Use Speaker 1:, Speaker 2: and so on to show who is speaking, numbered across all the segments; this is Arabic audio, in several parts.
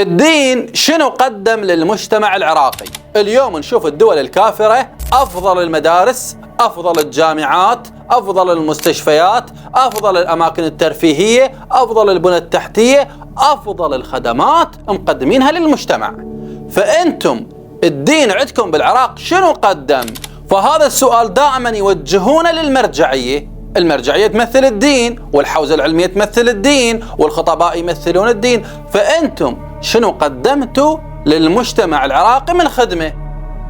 Speaker 1: الدين شنو قدم للمجتمع العراقي؟ اليوم نشوف الدول الكافرة أفضل المدارس، أفضل الجامعات، أفضل المستشفيات، أفضل الأماكن الترفيهية، أفضل البنى التحتية، أفضل الخدمات مقدمينها للمجتمع. فأنتم الدين عندكم بالعراق شنو قدم؟ فهذا السؤال دائما يوجهونه للمرجعية. المرجعية تمثل الدين، والحوزة العلمية تمثل الدين، والخطباء يمثلون الدين. فأنتم شنو قدمتوا للمجتمع العراقي من خدمة؟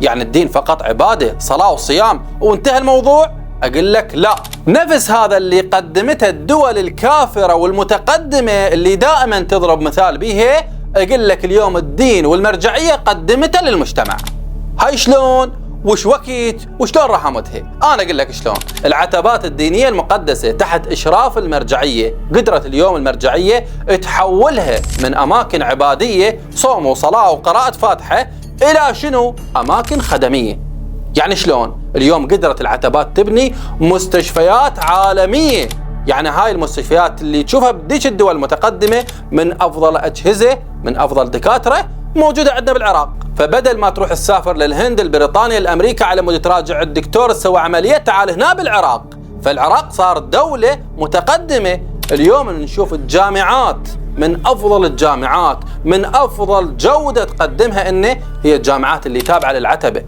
Speaker 1: يعني الدين فقط عبادة، صلاة وصيام وانتهى الموضوع؟ أقول لك لا. نفس هذا اللي قدمته الدول الكافرة والمتقدمة اللي دائما تضرب مثال بها، أقول لك اليوم الدين والمرجعية قدمته للمجتمع. هاي شلون؟ وش وقت؟ وشلون رحمتها؟ أنا أقول لك شلون. العتبات الدينية المقدسة تحت إشراف المرجعية، قدرت اليوم المرجعية تحولها من أماكن عبادية صوم وصلاة وقراءة فاتحة إلى شنو؟ أماكن خدمية. يعني شلون؟ اليوم قدرت العتبات تبني مستشفيات عالمية. يعني هاي المستشفيات اللي تشوفها بديش الدول المتقدمة من أفضل أجهزة، من أفضل دكاترة موجودة عندنا بالعراق. فبدل ما تروح تسافر للهند، لبريطانيا، لأمريكا على مود تراجع الدكتور تسوي عملية، تعال هنا بالعراق. فالعراق صار دولة متقدمة. اليوم نشوف الجامعات من أفضل الجامعات، من أفضل جودة تقدمها إنه هي الجامعات اللي تابعة للعتبة،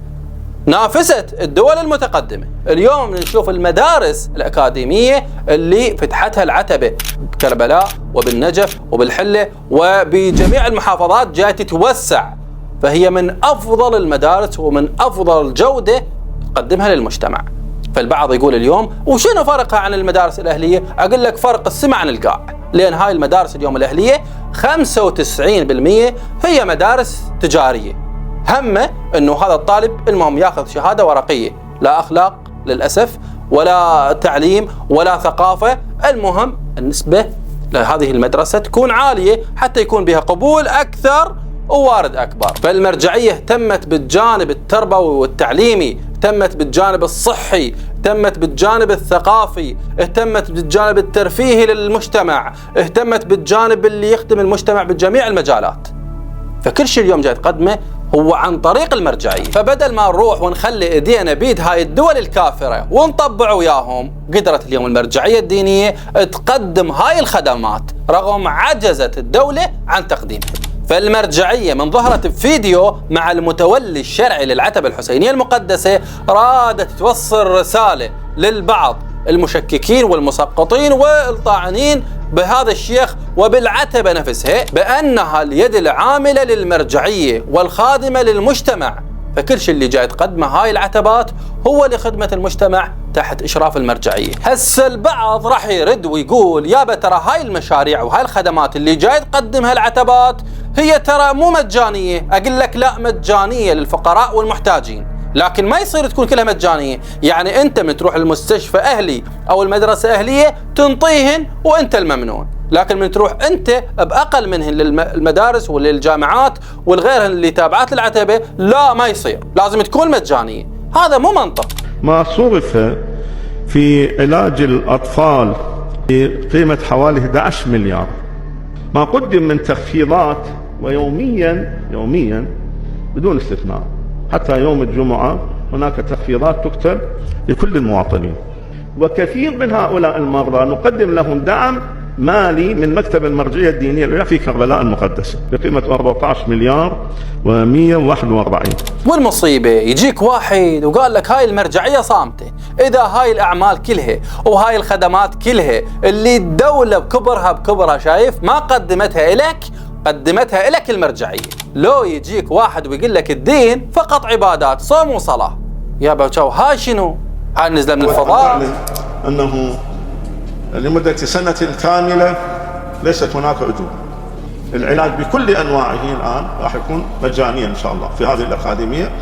Speaker 1: نافست الدول المتقدمة. اليوم نشوف المدارس الأكاديمية اللي فتحتها العتبة بكربلاء وبالنجف وبالحلة وبجميع المحافظات جاية تتوسع. فهي من أفضل المدارس ومن أفضل الجودة تقدمها للمجتمع. فالبعض يقول اليوم وشنو فرقها عن المدارس الأهلية؟ أقول لك فرق السمع عن القاع. لأن هاي المدارس اليوم الأهلية 95% هي مدارس تجارية، همه انه هذا الطالب المهم ياخذ شهاده ورقيه، لا اخلاق للاسف ولا تعليم ولا ثقافه. المهم النسبه لهذه المدرسه تكون عاليه حتى يكون بها قبول اكثر ووارد اكبر. فالمرجعيه اهتمت بالجانب التربوي والتعليمي، اهتمت بالجانب الصحي، اهتمت بالجانب الثقافي، اهتمت بالجانب الترفيهي للمجتمع، اهتمت بالجانب اللي يخدم المجتمع بجميع المجالات. فكل شيء اليوم جاي تقدمه هو عن طريق المرجعية. فبدل ما نروح ونخلي ايدينا بيد هاي الدول الكافرة ونطبع وياهم، قدرت اليوم المرجعية الدينية تقدم هاي الخدمات رغم عجزت الدولة عن تقديمها. فالمرجعية من ظهرت بفيديو مع المتولي الشرعي للعتبة الحسينية المقدسة رادت توصل رسالة للبعض المشككين والمسقطين والطاعنين بهذا الشيخ وبالعتبة نفسها بأنها اليد العاملة للمرجعية والخادمة للمجتمع. فكل شيء اللي جاي تقدمه هاي العتبات هو لخدمة المجتمع تحت إشراف المرجعية. هسه البعض راح يرد ويقول يابا ترى هاي المشاريع وهاي الخدمات اللي جاي تقدمها العتبات هي ترى مو مجانية. أقول لك لا، مجانية للفقراء والمحتاجين، لكن ما يصير تكون كلها مجانية. يعني أنت من تروح المستشفى أهلي أو المدرسة أهلية تنطيهن وأنت الممنون، لكن من تروح أنت بأقل منهن للمدارس وللجامعات والغيرهن اللي تابعات العتبة لا، ما يصير، لازم تكون مجانية. هذا مو منطق.
Speaker 2: ما صرف في علاج الأطفال بقيمة حوالي 11 مليار، ما قدم من تخفيضات ويوميا بدون استثناء، حتى يوم الجمعة هناك تخفيضات تكتب لكل المواطنين. وكثير من هؤلاء المرضى نقدم لهم دعم مالي من مكتب المرجعية الدينية في كربلاء المقدسة بقيمة 14 مليار و141.
Speaker 1: والمصيبة يجيك واحد وقال لك هاي المرجعية صامتة، إذا هاي الأعمال كلها وهاي الخدمات كلها اللي الدولة بكبرها شايف ما قدمتها إلك، قدمتها إلك المرجعية. لو يجيك واحد ويقول لك الدين فقط عبادات صوم وصلاة، يا بوشو هاي شنو؟ هاي نزل من الفضاء.
Speaker 2: أنه لمدة سنة كاملة ليست هناك أجور. العلاج بكل أنواعه الآن راح يكون مجانيا إن شاء الله في هذه الأكاديمية،